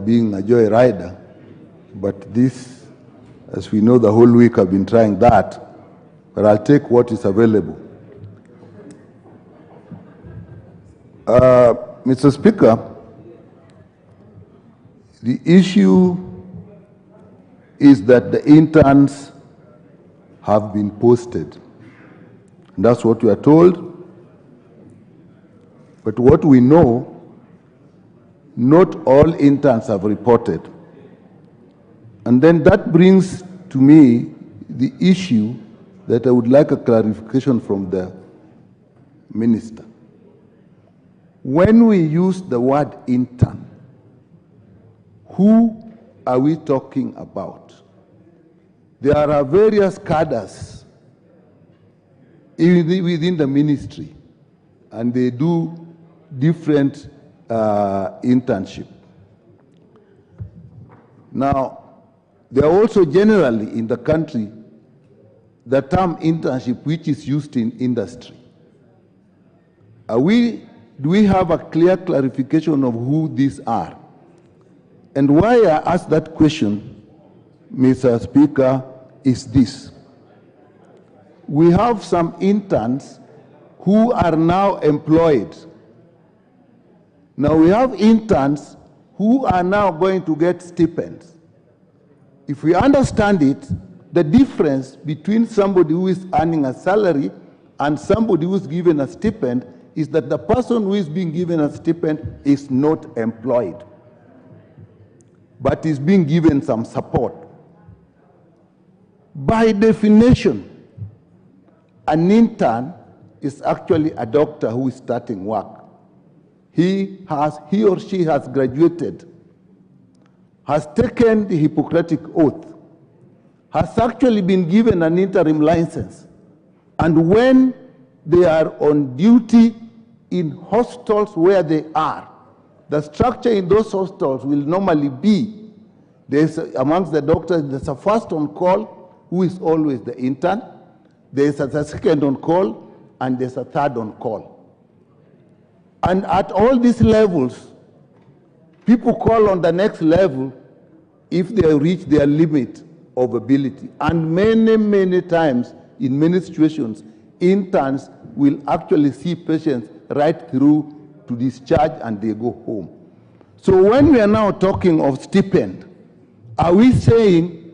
being a joyrider, but this, as we know, the whole week I've been trying that, but I'll take what is available. Mr. Speaker, the issue is that the interns have been posted. And that's what we are told. But what we know, not all interns have reported. And then that brings to me the issue that I would like a clarification from the minister. When we use the word intern, who are we talking about? There are various cadres within the ministry, and they do different internship. Now, there are also generally in the country the term internship which is used in industry. Do we have a clear clarification of who these are? And why I ask that question, Mr. Speaker, is this. We have some interns who are now employed. Now we have interns who are now going to get stipends. If we understand it, the difference between somebody who is earning a salary and somebody who is given a stipend is that the person who is being given a stipend is not employed, but is being given some support. By definition, an intern is actually a doctor who is starting work. He or she has graduated, has taken the Hippocratic Oath, has actually been given an interim license, and when they are on duty in hospitals where they are, the structure in those hospitals will normally be, amongst the doctors, there's a first on call, who is always the intern, there's a second on call, and there's a third on call. And at all these levels, people call on the next level if they reach their limit of ability. And many, many times, in many situations, interns will actually see patients right through to discharge and they go home. So when we are now talking of stipend, are we saying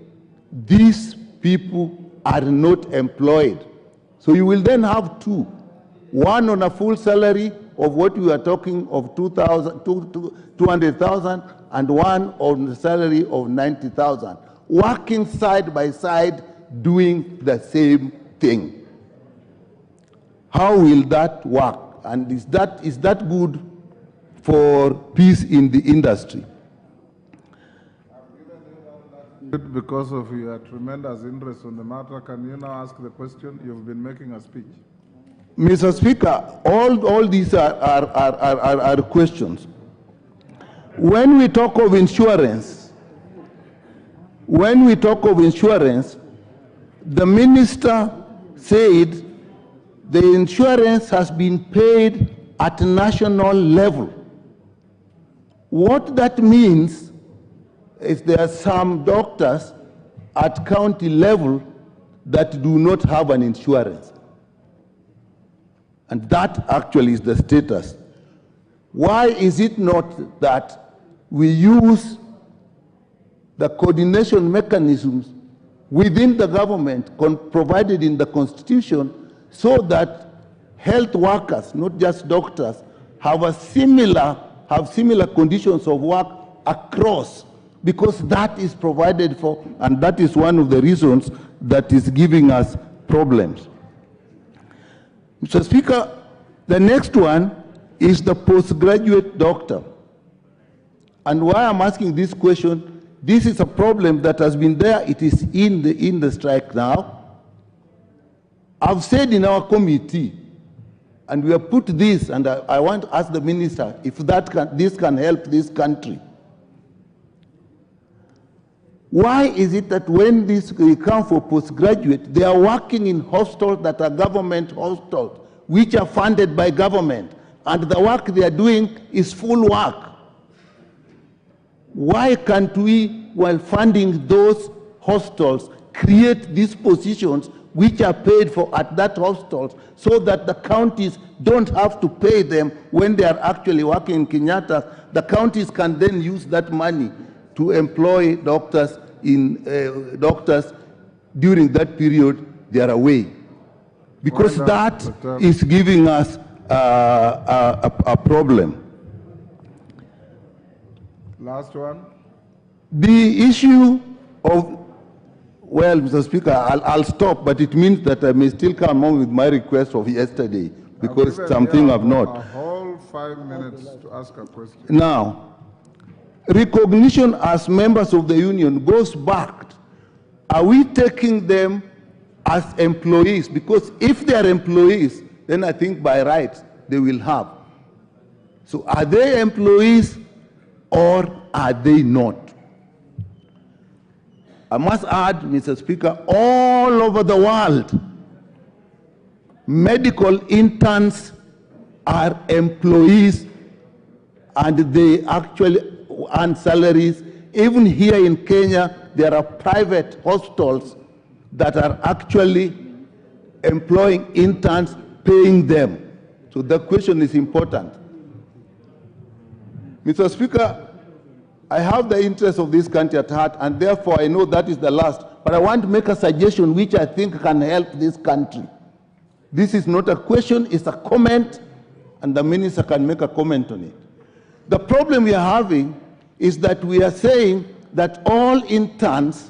these people are not employed? So you will then have two, one on a full salary of what we are talking of 200,000 and one on the salary of 90,000, working side by side doing the same thing. How will that work? And is that good for peace in the industry? Because of your tremendous interest on the matter, can you now ask the question? You've been making a speech. Mr. Speaker, all these are questions. When we talk of insurance, the minister said the insurance has been paid at national level. What that means is there are some doctors at county level that do not have an insurance. And that actually is the status. Why is it not that we use the coordination mechanisms within the government provided in the Constitution so that health workers, not just doctors, have similar conditions of work across, because that is provided for, and that is one of the reasons that is giving us problems. Mr. Speaker, the next one is the postgraduate doctor. And why I'm asking this question, this is a problem that has been there, it is in the strike now. I've said in our committee, and we have put this, and I want to ask the minister if this can help this country. Why is it that when they come for postgraduate, they are working in hospitals that are government hospitals, which are funded by government, and the work they are doing is full work? Why can't we, while funding those hostels, create these positions which are paid for at that hostels so that the counties don't have to pay them when they are actually working in Kenyatta? The counties can then use that money to employ doctors during that period they are away. Because that is giving us a problem. Last one. The issue of, well, Mr. Speaker, I'll stop, but it means that I may still come on with my request of yesterday, because something I've not. A whole 5 minutes to ask a question. Now, recognition as members of the union goes back. Are we taking them as employees? Because if they are employees, then I think by right they will have. So are they employees or are they not? I must add, Mr. Speaker, all over the world, medical interns are employees and they actually earn salaries. Even here in Kenya, there are private hospitals that are actually employing interns, paying them. So the question is important. Mr. Speaker, I have the interest of this country at heart, and therefore I know that is the last. But I want to make a suggestion which I think can help this country. This is not a question, it's a comment, and the minister can make a comment on it. The problem we are having is that we are saying that all interns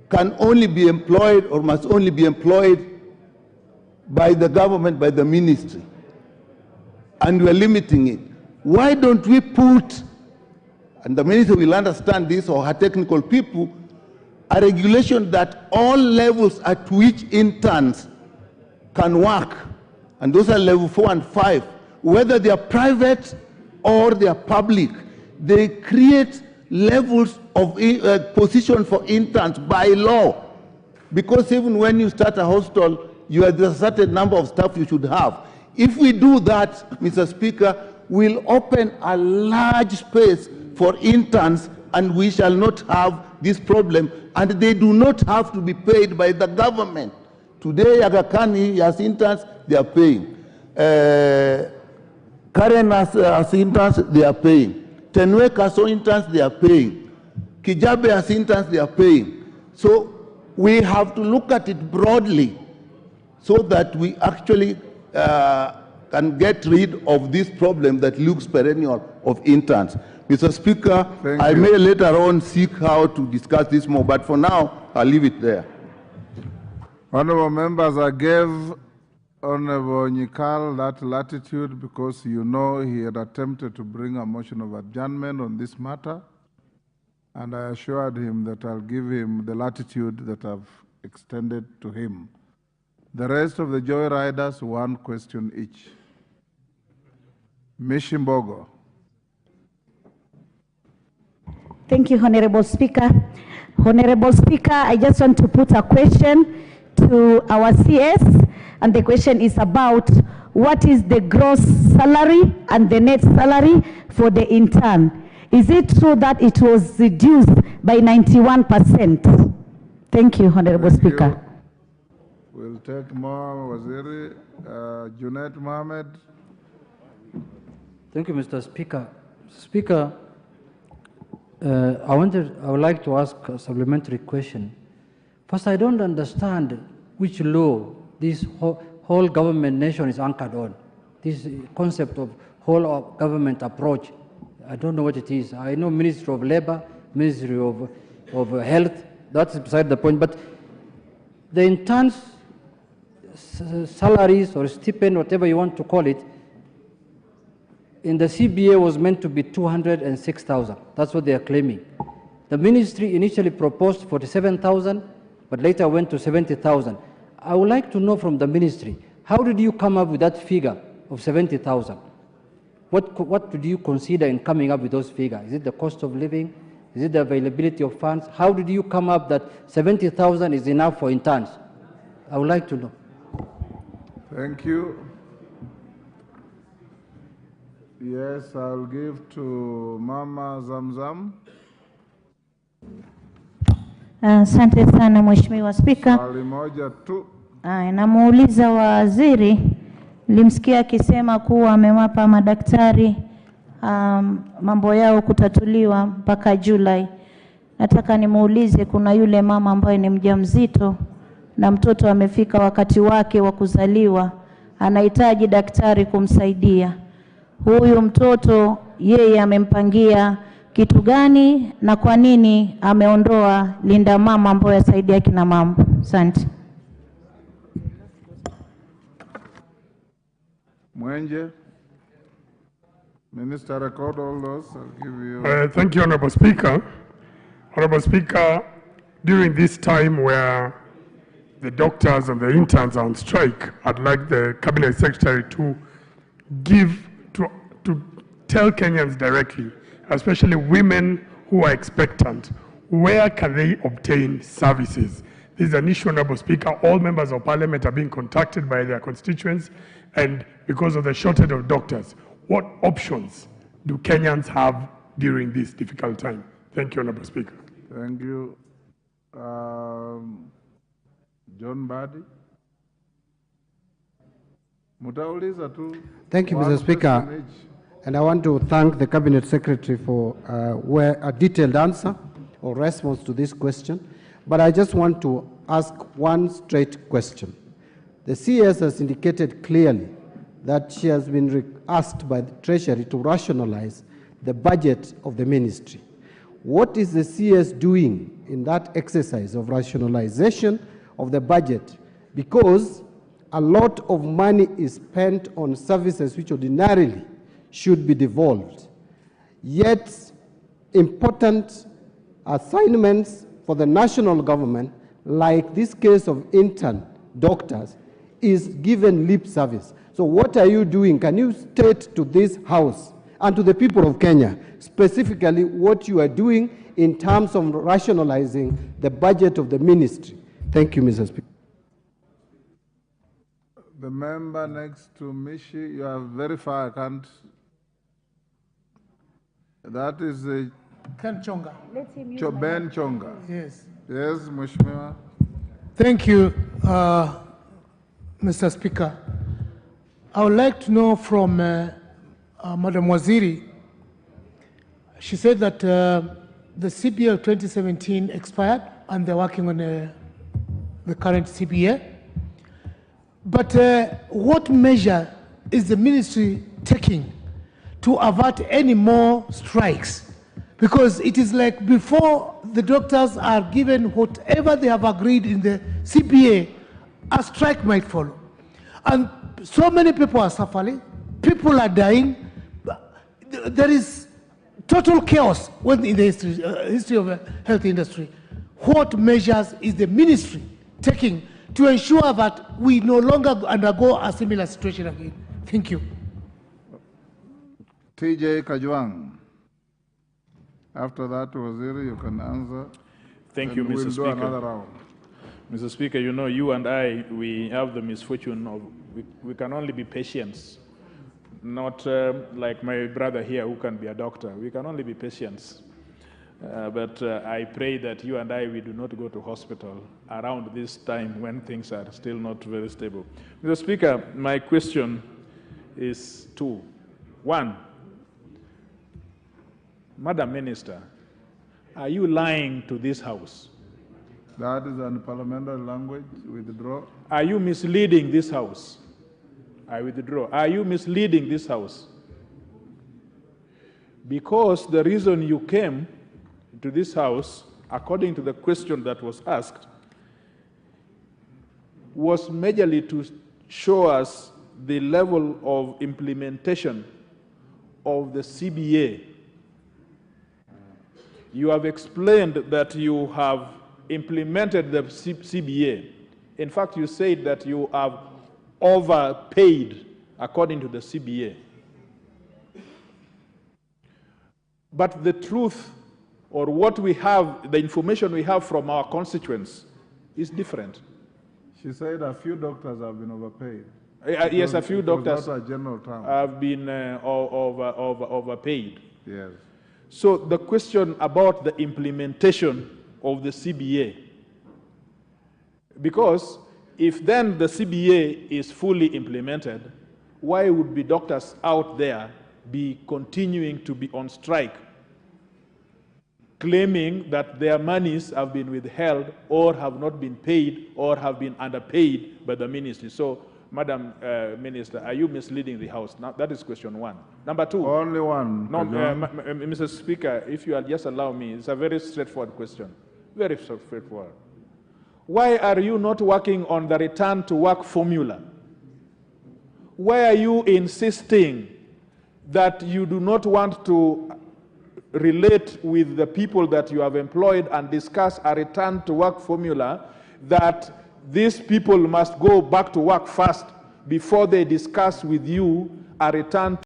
can only be employed or must only be employed by the government, by the ministry. And we're limiting it. Why don't we put, and the minister will understand this, or her technical people, a regulation that all levels at which interns can work, and those are level 4 and 5, whether they are private or they are public, they create levels of position for interns by law. Because even when you start a hostel, you have a certain number of staff you should have. If we do that, Mr. Speaker, we'll open a large space for interns, and we shall not have this problem, and they do not have to be paid by the government. Today, Aga Khan as interns, they are paying. Karen as interns, they are paying. Tenwek as interns, they are paying. Kijabe as interns, they are paying. So we have to look at it broadly so that we actually can get rid of this problem that looks perennial of interns. Mr. Speaker, I may later on seek how to discuss this more, but for now, I'll leave it there. Honorable members, I gave Honorable Nyikal that latitude because you know he had attempted to bring a motion of adjournment on this matter, and I assured him that I'll give him the latitude that I've extended to him. The rest of the joyriders, one question each. Mishimbogo. Thank you, Honorable Speaker. Honorable Speaker, I just want to put a question to our CS, and the question is about what is the gross salary and the net salary for the intern? Is it true that it was reduced by 91%? Thank you, Honorable Speaker. We'll take more. Waziri, Junaid Mohammed. Thank you, Mr. Speaker. Speaker, I would like to ask a supplementary question. First, I don't understand which law this whole government nation is anchored on. This concept of whole government approach, I don't know what it is. I know Ministry of Labor, Ministry of Health, that's beside the point. But the interns' salaries or stipend, whatever you want to call it, in the CBA was meant to be 206,000. That's what they are claiming. The ministry initially proposed 47,000, but later went to 70,000. I would like to know from the ministry, how did you come up with that figure of 70,000? What did you consider in coming up with those figures? Is it the cost of living? Is it the availability of funds? How did you come up that 70,000 is enough for interns? I would like to know. Thank you. Yes, I'll give to Mama Zamzam. Asante sana Mheshimiwa Spika. Swali moja tu. Namuuliza waziri, nilimsikia akisema kuwa amewapa madaktari mambo yao kutatuliwa mpaka Julai. Nataka nimuulize, kuna yule mama ambaye ni mjamzito na mtoto amefika wakati wake wa kuzaliwa, anahitaji daktari kumsaidia. Huyu mtoto yeye amempangia kitu gani na kwa nini ameondoa linda mama ambayo yasaidia kina mama? Asante. Mwenje. Minister, record all those. I'll give you. Thank you, Honorable Speaker. Honorable Speaker, during this time where the doctors and the interns are on strike, I'd like the Cabinet Secretary to tell Kenyans directly, especially women who are expectant, where can they obtain services? This is an issue, Honorable Speaker. All members of Parliament are being contacted by their constituents, and because of the shortage of doctors, what options do Kenyans have during this difficult time? Thank you, Honorable Speaker. Thank you. John Badi. Mutauliza tu. Thank you, Mr. Speaker. And I want to thank the Cabinet Secretary for a detailed answer or response to this question. But I just want to ask one straight question. The CS has indicated clearly that she has been asked by the Treasury to rationalize the budget of the ministry. What is the CS doing in that exercise of rationalization of the budget? Because a lot of money is spent on services which ordinarily should be devolved. Yet, important assignments for the national government, like this case of intern doctors, is given lip service. So what are you doing? Can you state to this House and to the people of Kenya specifically what you are doing in terms of rationalizing the budget of the ministry? Thank you, Mr. Speaker. The member next to Mishi, you are very far, I can't. That is Ken Chonga. Ben Chonga. Yes. Yes, Mheshimiwa. Thank you, Mr. Speaker. I would like to know from Madam Waziri. She said that the CBA of 2017 expired and they're working on the current CBA. But what measure is the ministry taking to avert any more strikes? Because it is like before the doctors are given whatever they have agreed in the CBA, a strike might follow. And so many people are suffering, people are dying. There is total chaos in the history of the health industry. What measures is the ministry taking to ensure that we no longer undergo a similar situation again? Thank you. TJ Kajwang. After that, Waziri, you can answer. Thank you, Mr. We'll Speaker. do another round. Mr. Speaker, you know, you and I, we have the misfortune of, we can only be patients, not like my brother here who can be a doctor. We can only be patients. But I pray that you and I, we do not go to hospital around this time when things are still not very stable. Mr. Speaker, my question is two. One, Madam Minister, are you lying to this House? That is an parliamentary language. Withdraw. Are you misleading this House? I withdraw. Are you misleading this House? Because the reason you came to this House, according to the question that was asked, was majorly to show us the level of implementation of the CBA. You have explained that you have implemented the CBA. In fact, you said that you have overpaid according to the CBA. But the truth, or what we have, the information we have from our constituents, is different. She said a few doctors have been overpaid. Yes, a few It was doctors not a general term. have been overpaid. Yes. So the question about the implementation of the CBA, because if then the CBA is fully implemented, why would be doctors out there be continuing to be on strike, claiming that their monies have been withheld or have not been paid or have been underpaid by the ministry? So, Madam Minister, are you misleading the House? Now, that is question one. Number two. Only one. No, Mr. Speaker, if you will just allow me, it's a very straightforward question. Very straightforward. Why are you not working on the return to work formula? Why are you insisting that you do not want to relate with the people that you have employed and discuss a return to work formula, that these people must go back to work first before they discuss with you a return